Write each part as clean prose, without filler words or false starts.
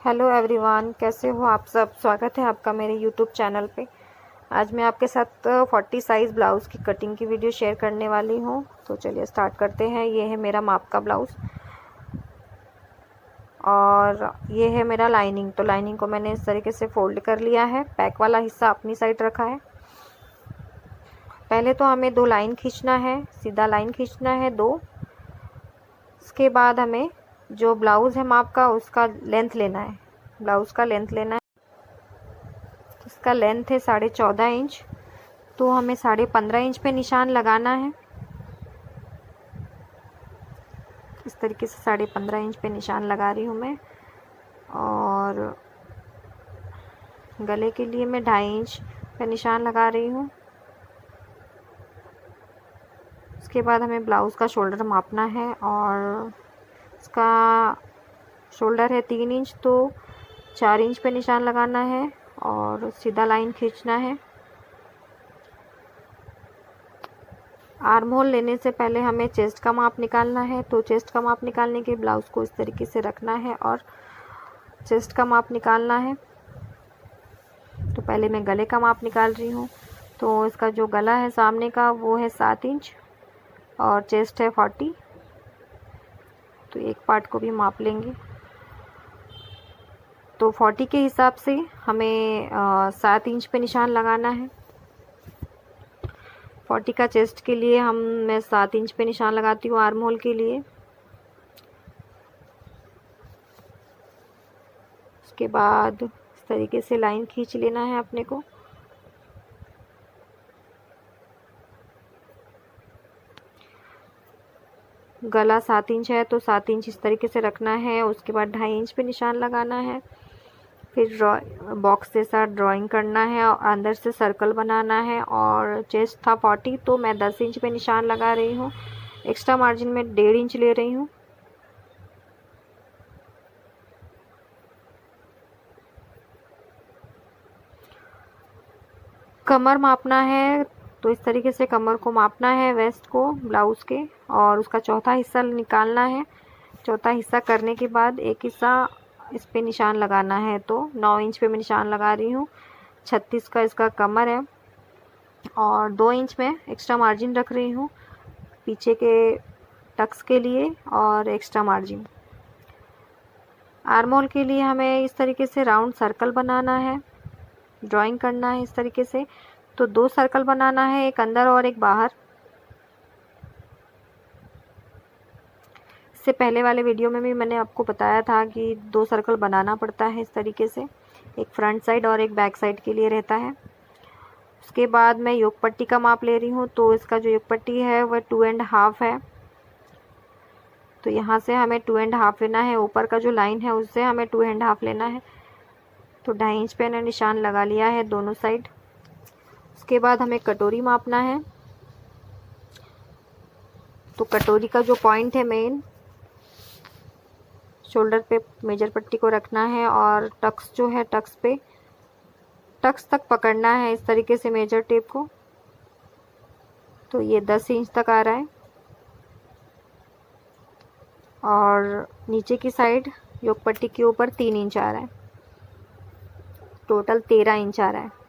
Hello everyone, कैसे हो आप सब। स्वागत है आपका मेरे यूट्यूब चैनल पे। आज मैं आपके साथ 40 साइज़ ब्लाउज़ की कटिंग की वीडियो शेयर करने वाली हूँ। तो चलिए स्टार्ट करते हैं। ये है मेरा माप का ब्लाउज़ और ये है मेरा लाइनिंग। तो लाइनिंग को मैंने इस तरीके से फोल्ड कर लिया है। बैक वाला हिस्सा अपनी साइड रखा है। पहले तो हमें 2 लाइन खींचना है, सीधा लाइन खींचना है 2। उसके बाद हमें जो ब्लाउज़ है माप का उसका लेंथ लेना है। ब्लाउज़ का लेंथ लेना है। इसका लेंथ है 14.5 इंच। तो हमें 15.5 इंच पे निशान लगाना है। इस तरीके से 15.5 इंच पे निशान लगा रही हूँ मैं। और गले के लिए मैं 2.5 इंच पे निशान लगा रही हूँ। उसके बाद हमें ब्लाउज़ का शोल्डर मापना है और इसका शोल्डर है 3 इंच, तो 4 इंच पे निशान लगाना है और सीधा लाइन खींचना है। आर्म होल लेने से पहले हमें चेस्ट का माप निकालना है। तो चेस्ट का माप निकालने के ब्लाउज़ को इस तरीके से रखना है और चेस्ट का माप निकालना है। तो पहले मैं गले का माप निकाल रही हूँ। तो इसका जो गला है सामने का वो है 7 इंच और चेस्ट है 40। तो एक पार्ट को भी माप लेंगे। तो 40 के हिसाब से हमें 7 इंच पे निशान लगाना है। 40 का चेस्ट के लिए मैं 7 इंच पे निशान लगाती हूँ आर्म होल के लिए। उसके बाद इस तरीके से लाइन खींच लेना है अपने को। गला 7 इंच है तो 7 इंच इस तरीके से रखना है। उसके बाद 2.5 इंच पे निशान लगाना है। फिर बॉक्स जैसा ड्राइंग करना है और अंदर से सर्कल बनाना है। और चेस्ट था 40 तो मैं 10 इंच पे निशान लगा रही हूँ। एक्स्ट्रा मार्जिन में 1.5 इंच ले रही हूँ। कमर मापना है। तो इस तरीके से कमर को मापना है, वेस्ट को ब्लाउज़ के, और उसका चौथा हिस्सा निकालना है। चौथा हिस्सा करने के बाद एक हिस्सा इस पे निशान लगाना है। तो 9 इंच पे मैं निशान लगा रही हूँ। 36 का इसका कमर है और 2 इंच में एक्स्ट्रा मार्जिन रख रही हूँ पीछे के टक्स के लिए और एक्स्ट्रा मार्जिन। आर्म होल के लिए हमें इस तरीके से राउंड सर्कल बनाना है, ड्राइंग करना है इस तरीके से। तो 2 सर्कल बनाना है, एक अंदर और एक बाहर। इससे पहले वाले वीडियो में भी मैंने आपको बताया था कि 2 सर्कल बनाना पड़ता है इस तरीके से। एक फ्रंट साइड और एक बैक साइड के लिए रहता है। उसके बाद मैं योक पट्टी का माप ले रही हूँ। तो इसका जो योक पट्टी है वह 2.5 है। तो यहाँ से हमें 2.5 लेना है। ऊपर का जो लाइन है उससे हमें 2.5 लेना है। तो 2.5 इंच पे मैंने निशान लगा लिया है दोनों साइड। उसके बाद हमें कटोरी मापना है। तो कटोरी का जो पॉइंट है मेन, शोल्डर पे मेजर पट्टी को रखना है और टक्स जो है टक्स तक पकड़ना है इस तरीके से मेजर टेप को। तो ये 10 इंच तक आ रहा है और नीचे की साइड योक पट्टी के ऊपर 3 इंच आ रहा है। टोटल 13 इंच आ रहा है।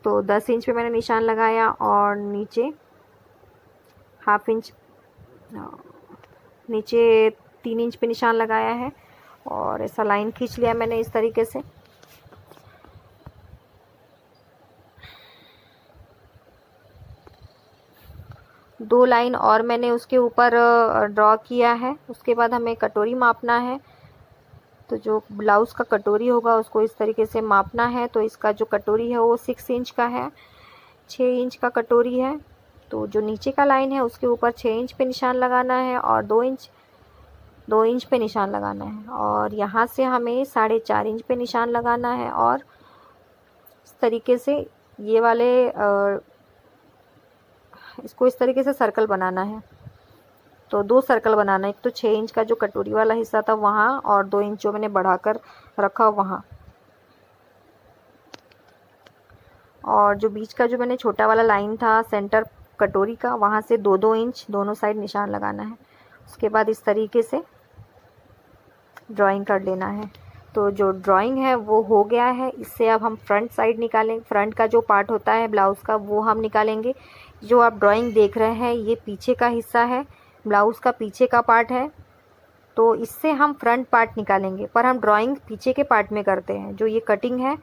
तो 10 इंच पे मैंने निशान लगाया और नीचे हाफ इंच, नीचे 3 इंच पे निशान लगाया है और ऐसा लाइन खींच लिया मैंने इस तरीके से। दो लाइन और मैंने उसके ऊपर ड्रॉ किया है। उसके बाद हमें कटोरी मापना है। तो जो ब्लाउज़ का कटोरी होगा उसको इस तरीके से मापना है। तो इसका जो कटोरी है वो 6 इंच का है, 6 इंच का कटोरी है। तो जो नीचे का लाइन है उसके ऊपर 6 इंच पे निशान लगाना है और 2 इंच पे निशान लगाना है। और यहाँ से हमें 4.5 इंच पे निशान लगाना है और इस तरीके से ये वाले इसको इस तरीके से सर्कल बनाना है। तो 2 सर्कल बनाना है। एक तो 6 इंच का जो कटोरी वाला हिस्सा था वहाँ और 2 इंच जो मैंने बढ़ाकर रखा वहाँ। और जो बीच का जो मैंने छोटा वाला लाइन था सेंटर कटोरी का, वहाँ से 2-2 इंच दोनों साइड निशान लगाना है। उसके बाद इस तरीके से ड्राइंग कर लेना है। तो जो ड्राइंग है वो हो गया है। इससे अब हम फ्रंट साइड निकालेंगे, फ्रंट का जो पार्ट होता है ब्लाउज़ का वो हम निकालेंगे। जो आप ड्राइंग देख रहे हैं ये पीछे का हिस्सा है, ब्लाउज़ का पीछे का पार्ट है, तो इससे हम फ्रंट पार्ट निकालेंगे। पर हम ड्राइंग पीछे के पार्ट में करते हैं। जो ये कटिंग है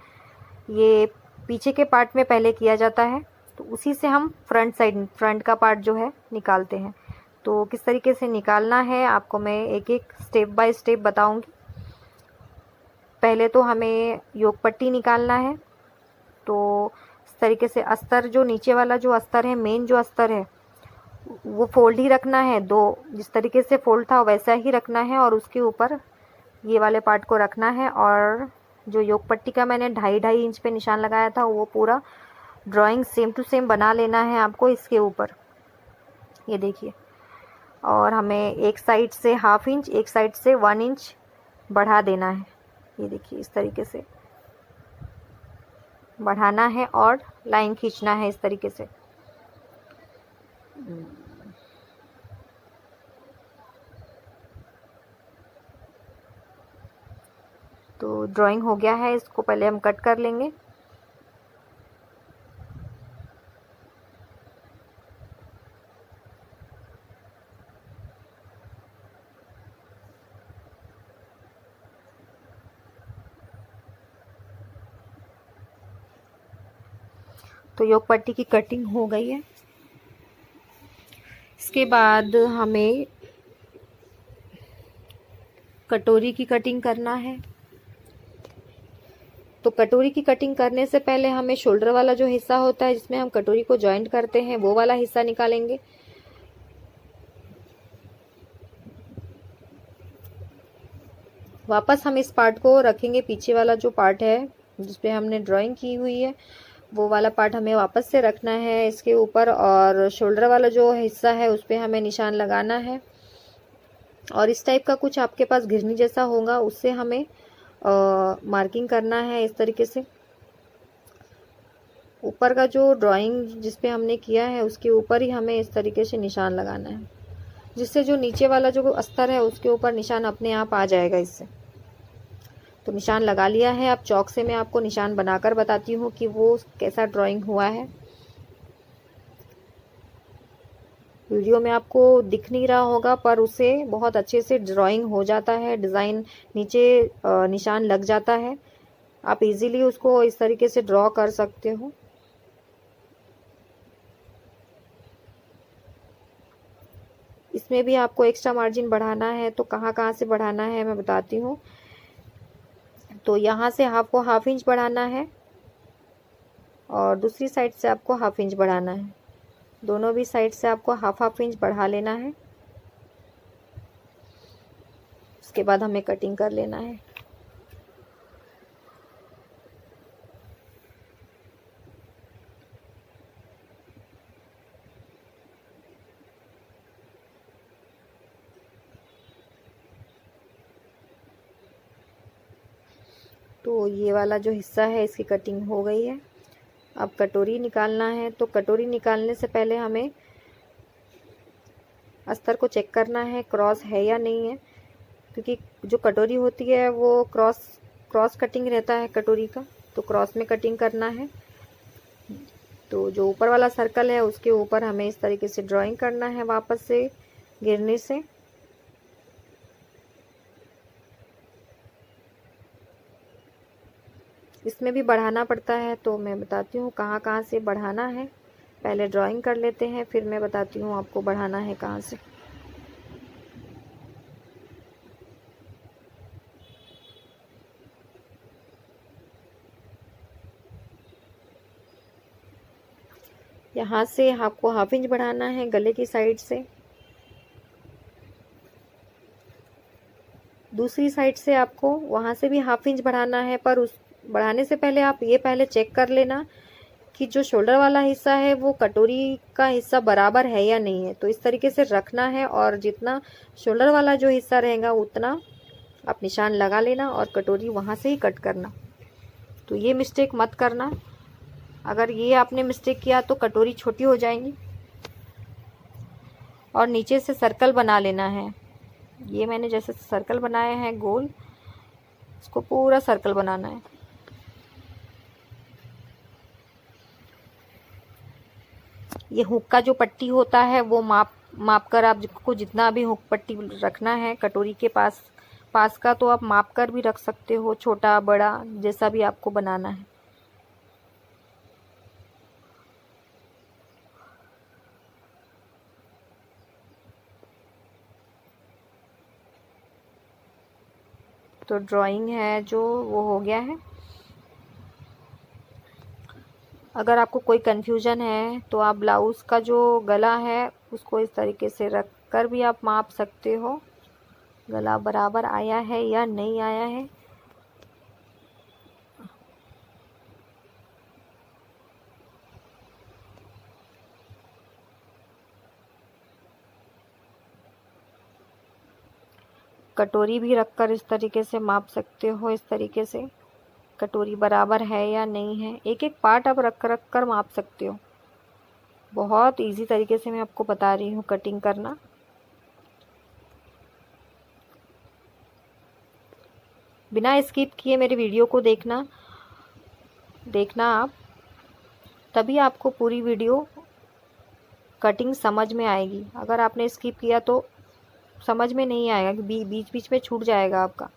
ये पीछे के पार्ट में पहले किया जाता है, तो उसी से हम फ्रंट का पार्ट जो है निकालते हैं। तो किस तरीके से निकालना है आपको मैं एक एक स्टेप बाय स्टेप बताऊंगी। पहले तो हमें योग पट्टी निकालना है। तो इस तरीके से अस्तर, जो नीचे वाला जो अस्तर है, मेन जो अस्तर है वो फोल्ड ही रखना है। जिस तरीके से फोल्ड था वैसा ही रखना है और उसके ऊपर ये वाले पार्ट को रखना है। और जो योग पट्टी का मैंने 2.5 इंच पे निशान लगाया था वो पूरा ड्राइंग सेम टू सेम बना लेना है आपको इसके ऊपर। ये देखिए, और हमें एक साइड से 1/2 इंच, एक साइड से 1 इंच बढ़ा देना है। ये देखिए इस तरीके से बढ़ाना है और लाइन खींचना है इस तरीके से। तो ड्राइंग हो गया है, इसको पहले हम कट कर लेंगे। तो योग पट्टी की कटिंग हो गई है। इसके बाद हमें कटोरी की कटिंग करना है। तो कटोरी की कटिंग करने से पहले हमें शोल्डर वाला जो हिस्सा होता है जिसमें हम कटोरी को जॉइंट करते हैं वो वाला हिस्सा निकालेंगे। वापस हम इस पार्ट को रखेंगे, पीछे वाला जो पार्ट है जिसपे हमने ड्राइंग की हुई है वो वाला पार्ट हमें वापस से रखना है इसके ऊपर। और शोल्डर वाला जो हिस्सा है उस पर हमें निशान लगाना है। और इस टाइप का कुछ आपके पास घिरनी जैसा होगा, उससे हमें मार्किंग करना है इस तरीके से। ऊपर का जो ड्राइंग जिस पे हमने किया है उसके ऊपर ही हमें इस तरीके से निशान लगाना है, जिससे जो नीचे वाला जो अस्तर है उसके ऊपर निशान अपने आप आ जाएगा इससे। तो निशान लगा लिया है। अब चौक से मैं आपको निशान बनाकर बताती हूँ कि वो कैसा ड्राइंग हुआ है। वीडियो में आपको दिख नहीं रहा होगा पर उसे बहुत अच्छे से ड्राइंग हो जाता है, डिज़ाइन नीचे निशान लग जाता है। आप इजीली उसको इस तरीके से ड्रॉ कर सकते हो। इसमें भी आपको एक्स्ट्रा मार्जिन बढ़ाना है, तो कहाँ कहाँ से बढ़ाना है मैं बताती हूँ। तो यहाँ से आपको 1/2 इंच बढ़ाना है और दूसरी साइड से आपको 1/2 इंच बढ़ाना है। दोनों भी साइड से आपको 1/2 इंच बढ़ा लेना है। उसके बाद हमें कटिंग कर लेना है। तो ये वाला जो हिस्सा है इसकी कटिंग हो गई है। अब कटोरी निकालना है। तो कटोरी निकालने से पहले हमें अस्तर को चेक करना है क्रॉस है या नहीं है, क्योंकि जो कटोरी होती है वो क्रॉस कटिंग रहता है कटोरी का, तो क्रॉस में कटिंग करना है। तो जो ऊपर वाला सर्कल है उसके ऊपर हमें इस तरीके से ड्राइंग करना है वापस से गिरने से। इसमें भी बढ़ाना पड़ता है, तो मैं बताती हूँ कहाँ कहाँ से बढ़ाना है। पहले ड्राइंग कर लेते हैं, फिर मैं बताती हूँ आपको बढ़ाना है कहाँ से। यहाँ से आपको 1/2 इंच बढ़ाना है गले की साइड से। दूसरी साइड से आपको वहाँ से भी 1/2 इंच बढ़ाना है, पर उस बढ़ाने से पहले आप ये पहले चेक कर लेना कि जो शोल्डर वाला हिस्सा है वो कटोरी का हिस्सा बराबर है या नहीं है। तो इस तरीके से रखना है और जितना शोल्डर वाला जो हिस्सा रहेगा उतना आप निशान लगा लेना और कटोरी वहाँ से ही कट करना। तो ये मिस्टेक मत करना, अगर ये आपने मिस्टेक किया तो कटोरी छोटी हो जाएंगी। और नीचे से सर्कल बना लेना है। ये मैंने जैसे सर्कल बनाया है गोल, इसको पूरा सर्कल बनाना है। ये हुक का जो पट्टी होता है वो माप कर आपको जितना भी हुक पट्टी रखना है कटोरी के पास का, तो आप माप कर भी रख सकते हो, छोटा बड़ा जैसा भी आपको बनाना है। तो ड्राइंग है जो वो हो गया है। अगर आपको कोई कन्फ्यूजन है तो आप ब्लाउज़ का जो गला है उसको इस तरीके से रख कर भी आप माप सकते हो, गला बराबर आया है या नहीं आया है। कटोरी भी रखकर इस तरीके से माप सकते हो, इस तरीके से कटोरी बराबर है या नहीं है। एक एक पार्ट आप रख कर माप सकते हो। बहुत इजी तरीके से मैं आपको बता रही हूँ कटिंग करना। बिना स्किप किए मेरे वीडियो को देखना आप, तभी आपको पूरी वीडियो कटिंग समझ में आएगी। अगर आपने स्किप किया तो समझ में नहीं आएगा, कि बीच बीच में छूट जाएगा आपका।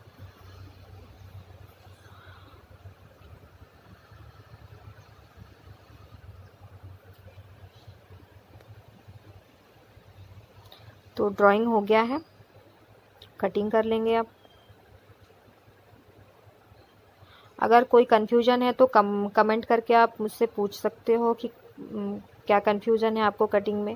तो ड्राइंग हो गया है, कटिंग कर लेंगे अब। अगर कोई कन्फ्यूजन है तो कमेंट करके आप मुझसे पूछ सकते हो कि क्या कन्फ्यूजन है आपको कटिंग में।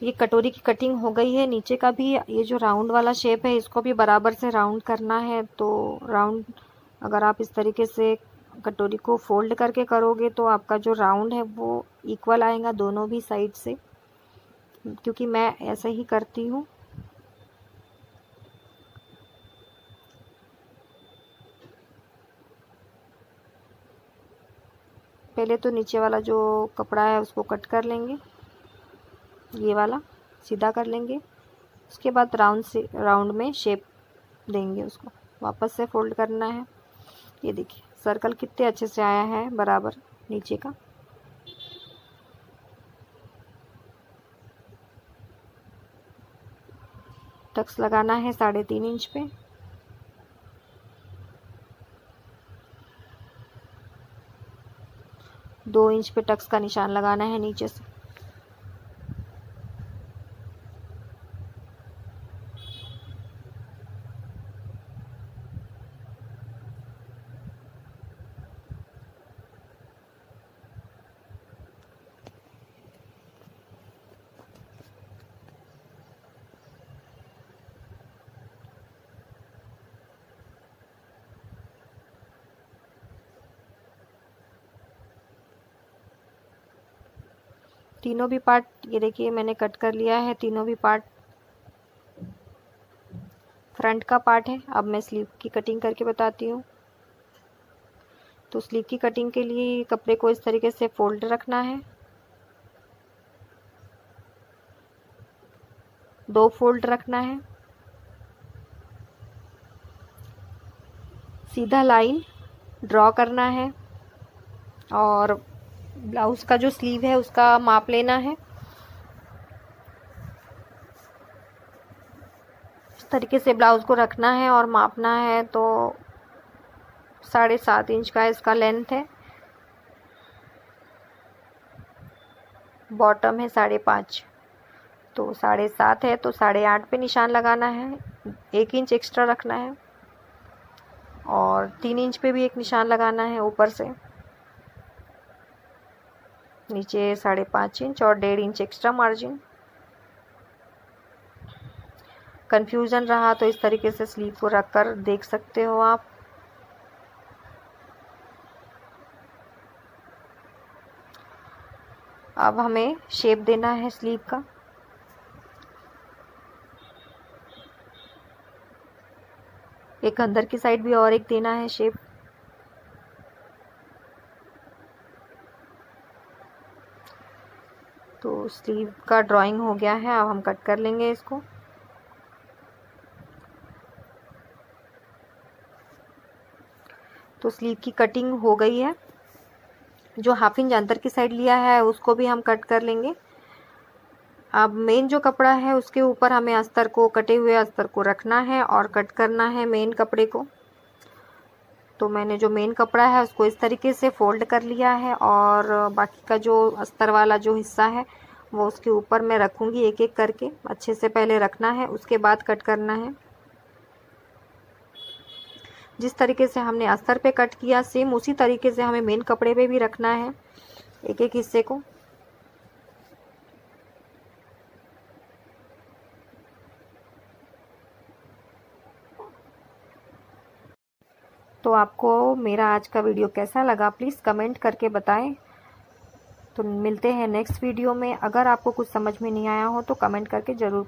ये कटोरी की कटिंग हो गई है। नीचे का भी ये जो राउंड वाला शेप है इसको भी बराबर से राउंड करना है। तो राउंड अगर आप इस तरीके से कटोरी को फोल्ड करके करोगे तो आपका जो राउंड है वो इक्वल आएगा दोनों भी साइड से, क्योंकि मैं ऐसे ही करती हूँ। पहले तो नीचे वाला जो कपड़ा है उसको कट कर लेंगे, ये वाला सीधा कर लेंगे। उसके बाद राउंड में शेप देंगे, उसको वापस से फोल्ड करना है। ये देखिए सर्कल कितने अच्छे से आया है बराबर नीचे का। टक्स लगाना है 3.5 इंच पे। दो इंच पे टक्स का निशान लगाना है नीचे से। तीनों भी पार्ट ये देखिए मैंने कट कर लिया है। तीनों भी पार्ट फ्रंट का पार्ट है। अब मैं स्लीव की कटिंग करके बताती हूँ। तो स्लीव की कटिंग के लिए कपड़े को इस तरीके से फोल्ड रखना है, 2 फोल्ड रखना है, सीधा लाइन ड्रॉ करना है और ब्लाउज का जो स्लीव है उसका माप लेना है। इस तरीके से ब्लाउज को रखना है और मापना है। तो 7.5 इंच का इसका लेंथ है, बॉटम है 5.5, तो 7.5 है तो 8.5 पे निशान लगाना है। 1 इंच एक्स्ट्रा रखना है और 3 इंच पे भी एक निशान लगाना है ऊपर से। नीचे 5.5 इंच और 1.5 इंच एक्स्ट्रा मार्जिन। कंफ्यूजन रहा तो इस तरीके से स्लीव को रखकर देख सकते हो आप। अब हमें शेप देना है स्लीव का। एक अंदर की साइड भी और एक देना है शेप। तो स्लीव का ड्राइंग हो गया है, अब हम कट कर लेंगे इसको। तो स्लीव की कटिंग हो गई है। जो हाफ इंच अंदर की साइड लिया है उसको भी हम कट कर लेंगे। अब मेन जो कपड़ा है उसके ऊपर हमें अस्तर को, कटे हुए अस्तर को रखना है और कट करना है मेन कपड़े को। तो मैंने जो मेन कपड़ा है उसको इस तरीके से फोल्ड कर लिया है और बाकी का जो अस्तर वाला जो हिस्सा है वो उसके ऊपर मैं रखूँगी एक एक करके। अच्छे से पहले रखना है, उसके बाद कट करना है। जिस तरीके से हमने अस्तर पे कट किया सेम उसी तरीके से हमें मेन कपड़े पे भी रखना है एक एक हिस्से को। तो आपको मेरा आज का वीडियो कैसा लगा प्लीज़ कमेंट करके बताएं। तो मिलते हैं नेक्स्ट वीडियो में। अगर आपको कुछ समझ में नहीं आया हो तो कमेंट करके ज़रूर